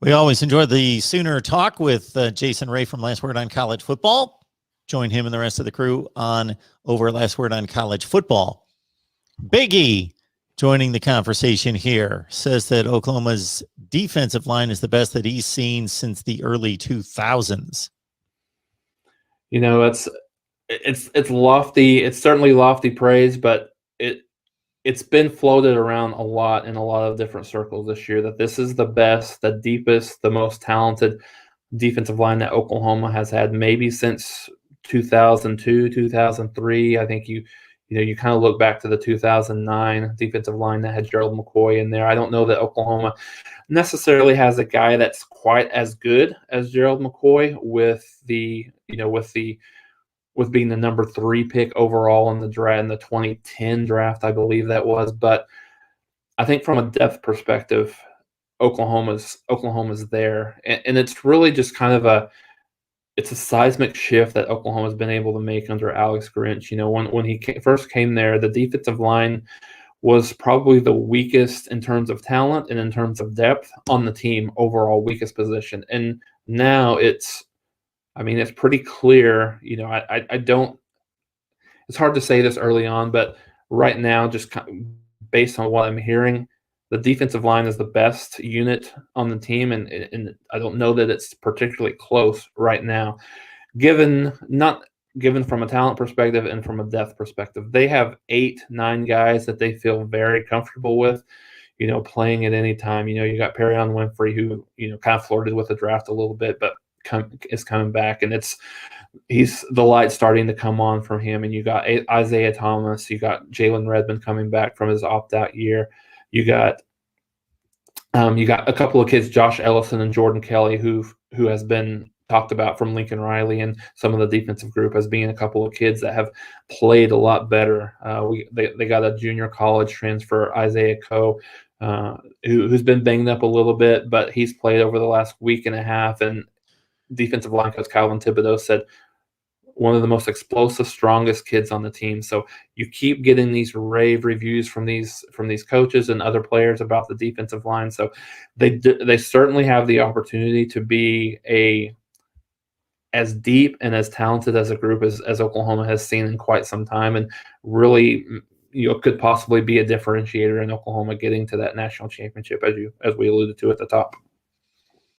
We always enjoy the Sooner Talk with Jason Ray from Last Word on College Football. Join him and the rest of the crew on over Last Word on College Football. Biggie joining the conversation here says that Oklahoma's defensive line is the best that he's seen since the early 2000s. You know, it's lofty. It's certainly lofty praise, but it's been floated around a lot in a lot of different circles this year that this is the best, the deepest, the most talented defensive line that Oklahoma has had maybe since 2002, 2003. I think you kind of look back to the 2009 defensive line that had Gerald McCoy in there. I don't know that Oklahoma necessarily has a guy that's quite as good as Gerald McCoy with being the number 3 pick overall in the draft, in the 2010 draft, I believe that was. But I think from a depth perspective, Oklahoma's there, and it's really just kind of it's a seismic shift that Oklahoma's been able to make under Alex Grinch. You know, when he first came there, the defensive line was probably the weakest in terms of talent and in terms of depth on the team, overall weakest position. And now it's pretty clear. You know, I don't. It's hard to say this early on, but right now, just based on what I'm hearing, the defensive line is the best unit on the team, and I don't know that it's particularly close right now, given from a talent perspective and from a depth perspective. They have 8-9 guys that they feel very comfortable with, you know, playing at any time. You know, you got Perion Winfrey, who, you know, kind of flirted with the draft a little bit, but is coming back, and he's the light starting to come on from him. And you got Isaiah Thomas, you got Jalen Redmond coming back from his opt-out year. You got a couple of kids, Josh Ellison and Jordan Kelly, who has been talked about from Lincoln Riley and some of the defensive group as being a couple of kids that have played a lot better. They got a junior college transfer, Isaiah Coe, who's been banged up a little bit, but he's played over the last week and a half. And defensive line coach Calvin Thibodeau said one of the most explosive, strongest kids on the team. So you keep getting these rave reviews from these coaches and other players about the defensive line. So they certainly have the opportunity to be as deep and as talented as a group as Oklahoma has seen in quite some time, and really, you know, could possibly be a differentiator in Oklahoma getting to that national championship, as we alluded to at the top.